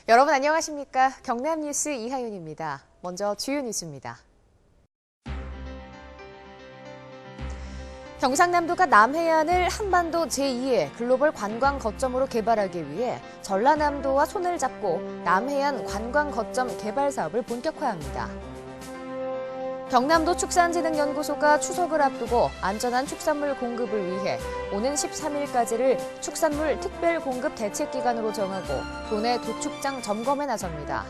여러분 안녕하십니까? 경남 뉴스 이하윤입니다. 먼저 주요 뉴스입니다. 경상남도가 남해안을 한반도 제2의 글로벌 관광 거점으로 개발하기 위해 전라남도와 손을 잡고 남해안 관광 거점 개발 사업을 본격화합니다. 경남도 축산진흥연구소가 추석을 앞두고 안전한 축산물 공급을 위해 오는 13일까지를 축산물 특별 공급 대책 기간으로 정하고 도내 도축장 점검에 나섭니다.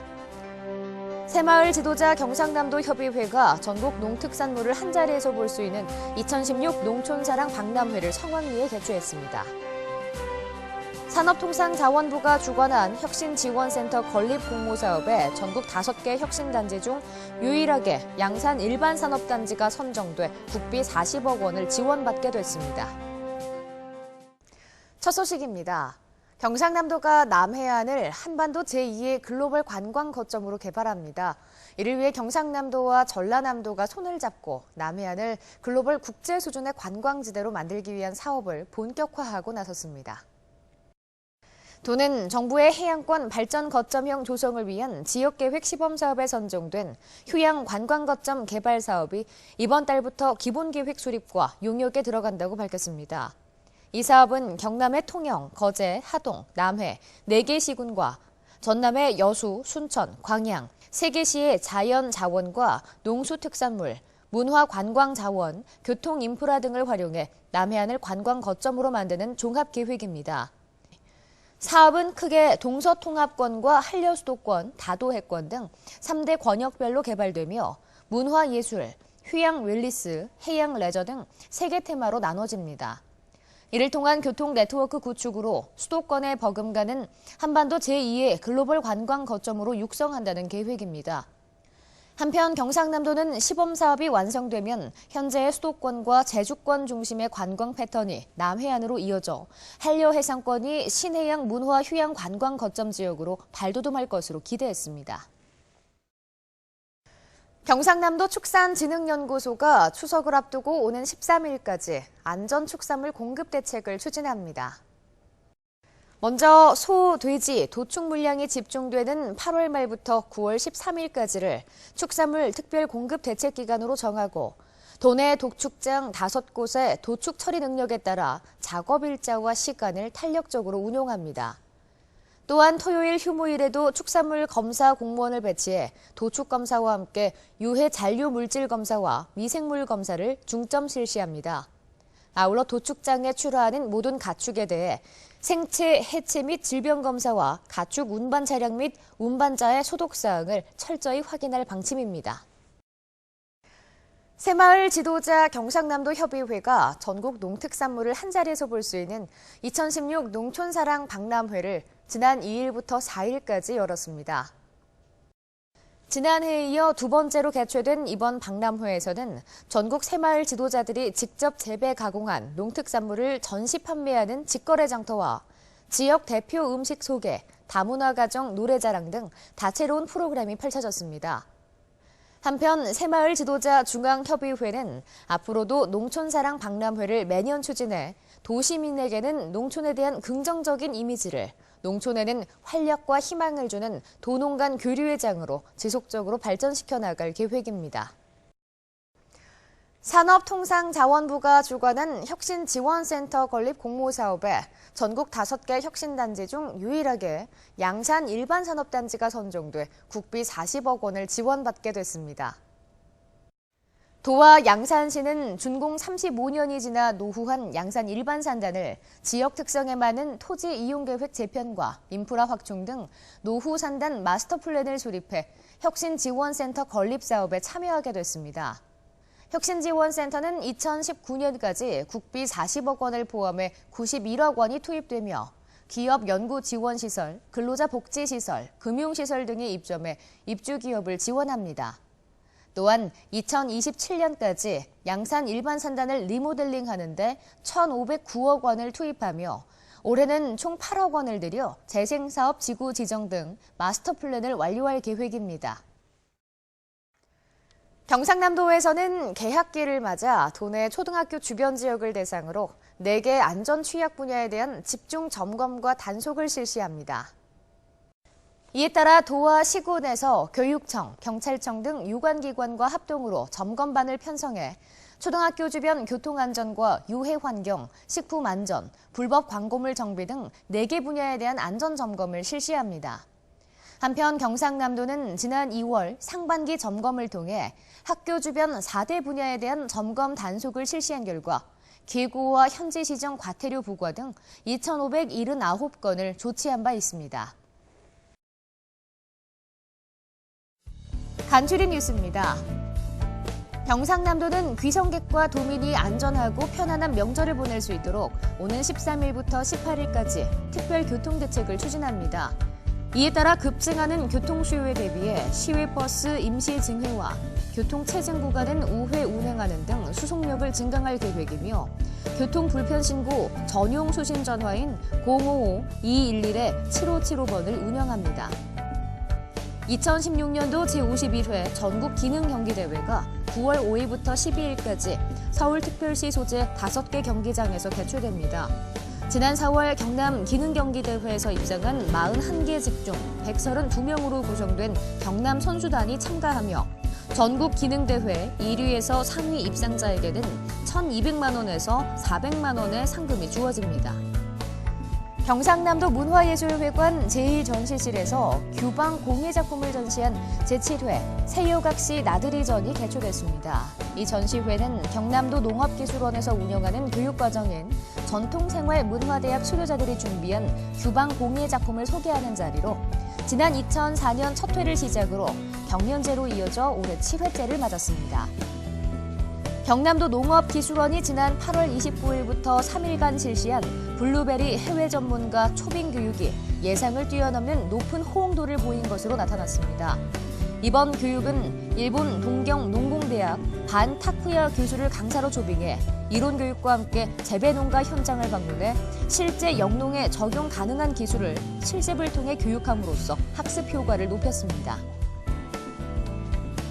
새마을 지도자 경상남도 협의회가 전국 농특산물을 한자리에서 볼 수 있는 2016 농촌사랑 박람회를 성황리에 개최했습니다. 산업통상자원부가 주관한 혁신지원센터 건립 공모 사업에 전국 5개 혁신단지 중 유일하게 양산 일반산업단지가 선정돼 국비 40억 원을 지원받게 됐습니다. 첫 소식입니다. 경상남도가 남해안을 한반도 제2의 글로벌 관광 거점으로 개발합니다. 이를 위해 경상남도와 전라남도가 손을 잡고 남해안을 글로벌 국제 수준의 관광지대로 만들기 위한 사업을 본격화하고 나섰습니다. 도는 정부의 해양권 발전 거점형 조성을 위한 지역계획 시범사업에 선정된 휴양 관광거점 개발 사업이 이번 달부터 기본계획 수립과 용역에 들어간다고 밝혔습니다. 이 사업은 경남의 통영, 거제, 하동, 남해 4개 시군과 전남의 여수, 순천, 광양 3개 시의 자연 자원과 농수 특산물, 문화 관광 자원, 교통 인프라 등을 활용해 남해안을 관광 거점으로 만드는 종합 계획입니다. 사업은 크게 동서통합권과 한려수도권, 다도해권 등 3대 권역별로 개발되며 문화예술, 휴양 웰리스, 해양 레저 등 3개 테마로 나눠집니다. 이를 통한 교통 네트워크 구축으로 수도권에 버금가는 한반도 제2의 글로벌 관광 거점으로 육성한다는 계획입니다. 한편 경상남도는 시범사업이 완성되면 현재의 수도권과 제주권 중심의 관광 패턴이 남해안으로 이어져 한려해상권이 신해양 문화 휴양 관광 거점 지역으로 발돋움할 것으로 기대했습니다. 경상남도 축산진흥연구소가 추석을 앞두고 오는 13일까지 안전축산물 공급 대책을 추진합니다. 먼저 소, 돼지, 도축 물량이 집중되는 8월 말부터 9월 13일까지를 축산물 특별 공급 대책 기간으로 정하고 도내 도축장 5곳의 도축 처리 능력에 따라 작업 일자와 시간을 탄력적으로 운용합니다. 또한 토요일 휴무일에도 축산물 검사 공무원을 배치해 도축 검사와 함께 유해 잔류 물질 검사와 미생물 검사를 중점 실시합니다. 아울러 도축장에 출하하는 모든 가축에 대해 생체, 해체 및 질병 검사와 가축 운반 차량 및 운반자의 소독 사항을 철저히 확인할 방침입니다. 새마을 지도자 경상남도 협의회가 전국 농특산물을 한자리에서 볼 수 있는 2016 농촌사랑 박람회를 지난 2일부터 4일까지 열었습니다. 지난해에 이어 두 번째로 개최된 이번 박람회에서는 전국 새마을 지도자들이 직접 재배 가공한 농특산물을 전시 판매하는 직거래 장터와 지역 대표 음식 소개, 다문화 가정 노래자랑 등 다채로운 프로그램이 펼쳐졌습니다. 한편 새마을 지도자 중앙협의회는 앞으로도 농촌사랑 박람회를 매년 추진해 도시민에게는 농촌에 대한 긍정적인 이미지를, 농촌에는 활력과 희망을 주는 도농 간 교류의 장으로 지속적으로 발전시켜 나갈 계획입니다. 산업통상자원부가 주관한 혁신지원센터 건립 공모사업에 전국 5개 혁신단지 중 유일하게 양산 일반산업단지가 선정돼 국비 40억 원을 지원받게 됐습니다. 도와 양산시는 준공 35년이 지나 노후한 양산 일반산단을 지역 특성에 맞는 토지 이용계획 재편과 인프라 확충 등 노후 산단 마스터 플랜을 수립해 혁신지원센터 건립 사업에 참여하게 됐습니다. 혁신지원센터는 2019년까지 국비 40억 원을 포함해 91억 원이 투입되며 기업 연구 지원시설, 근로자 복지시설, 금융시설 등이 입점해 입주기업을 지원합니다. 또한 2027년까지 양산 일반 산단을 리모델링하는 데 1,509억 원을 투입하며 올해는 총 8억 원을 들여 재생사업 지구 지정 등 마스터 플랜을 완료할 계획입니다. 경상남도에서는 개학기를 맞아 도내 초등학교 주변 지역을 대상으로 4개 안전 취약 분야에 대한 집중 점검과 단속을 실시합니다. 이에 따라 도와 시군에서 교육청, 경찰청 등 유관기관과 합동으로 점검반을 편성해 초등학교 주변 교통안전과 유해 환경, 식품 안전, 불법 광고물 정비 등 4개 분야에 대한 안전 점검을 실시합니다. 한편 경상남도는 지난 2월 상반기 점검을 통해 학교 주변 4대 분야에 대한 점검 단속을 실시한 결과 기구와 현지 시정 과태료 부과 등 2,579건을 조치한 바 있습니다. 간추린 뉴스입니다. 경상남도는 귀성객과 도민이 안전하고 편안한 명절을 보낼 수 있도록 오는 13일부터 18일까지 특별 교통대책을 추진합니다. 이에 따라 급증하는 교통수요에 대비해 시외버스 임시 증회와 교통체증 구간은 우회 운행하는 등 수송력을 증강할 계획이며 교통불편신고 전용 수신 전화인 055-211-7575번을 운영합니다. 2016년도 제51회 전국기능경기대회가 9월 5일부터 12일까지 서울특별시 소재 5개 경기장에서 개최됩니다. 지난 4월 경남 기능경기대회에서 입상한 41개 직종 132명으로 구성된 경남 선수단이 참가하며 전국 기능대회 1위에서 3위 입상자에게는 1,200만 원에서 400만 원의 상금이 주어집니다. 경상남도 문화예술회관 제1전시실에서 규방 공예작품을 전시한 제7회 세요각시 나들이전이 개최됐습니다. 이 전시회는 경남도 농업기술원에서 운영하는 교육과정인 전통생활문화대학 수료자들이 준비한 규방 공예작품을 소개하는 자리로 지난 2004년 첫 회를 시작으로 경연제로 이어져 올해 7회째를 맞았습니다. 경남도 농업기술원이 지난 8월 29일부터 3일간 실시한 블루베리 해외 전문가 초빙 교육이 예상을 뛰어넘는 높은 호응도를 보인 것으로 나타났습니다. 이번 교육은 일본 동경농공대학 반 타쿠야 교수를 강사로 초빙해 이론 교육과 함께 재배 농가 현장을 방문해 실제 영농에 적용 가능한 기술을 실습을 통해 교육함으로써 학습 효과를 높였습니다.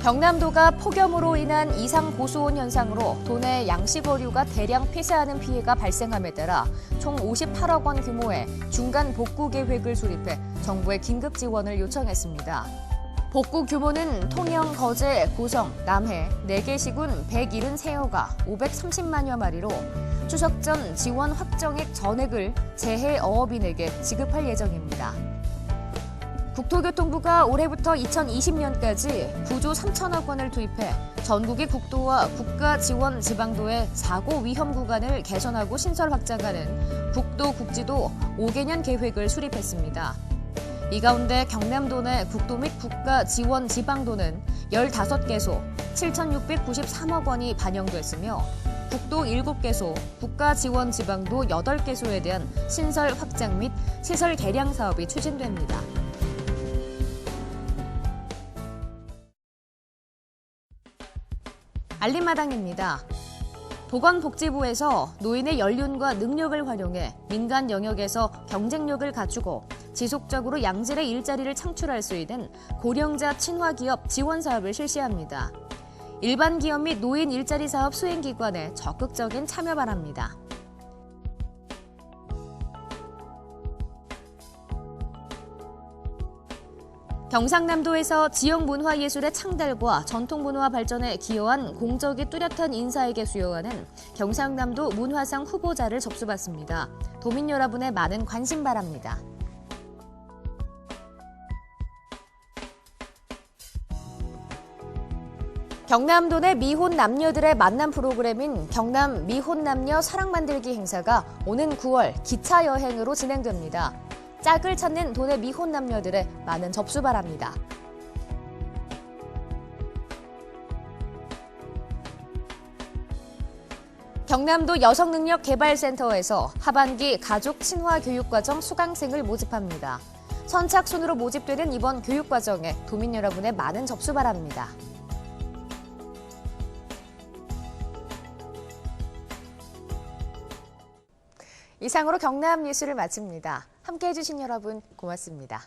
경남도가 폭염으로 인한 이상 고수온 현상으로 도내 양식어류가 대량 폐사하는 피해가 발생함에 따라 총 58억 원 규모의 중간 복구 계획을 수립해 정부에 긴급 지원을 요청했습니다. 복구 규모는 통영, 거제, 고성, 남해 4개 시군 173여가 530만여 마리로 추석 전 지원 확정액 전액을 재해 어업인에게 지급할 예정입니다. 국토교통부가 올해부터 2020년까지 9조 3천억 원을 투입해 전국의 국도와 국가지원지방도의 사고 위험 구간을 개선하고 신설 확장하는 국도, 국지도 5개년 계획을 수립했습니다. 이 가운데 경남도 내 국도 및 국가지원지방도는 15개소 7,693억 원이 반영됐으며 국도 7개소, 국가지원지방도 8개소에 대한 신설 확장 및 시설 개량 사업이 추진됩니다. 알림마당입니다. 보건복지부에서 노인의 연륜과 능력을 활용해 민간 영역에서 경쟁력을 갖추고 지속적으로 양질의 일자리를 창출할 수 있는 고령자 친화기업 지원 사업을 실시합니다. 일반 기업 및 노인 일자리 사업 수행기관에 적극적인 참여 바랍니다. 경상남도에서 지역문화예술의 창달과 전통문화 발전에 기여한 공적이 뚜렷한 인사에게 수여하는 경상남도 문화상 후보자를 접수받습니다. 도민 여러분의 많은 관심 바랍니다. 경남도 내 미혼 남녀들의 만남 프로그램인 경남 미혼남녀 사랑만들기 행사가 오는 9월 기차 여행으로 진행됩니다. 짝을 찾는 도내 미혼 남녀들의 많은 접수 바랍니다. 경남도 여성능력개발센터에서 하반기 가족 친화 교육과정 수강생을 모집합니다. 선착순으로 모집되는 이번 교육과정에 도민 여러분의 많은 접수 바랍니다. 이상으로 경남 뉴스를 마칩니다. 함께해 주신 여러분 고맙습니다.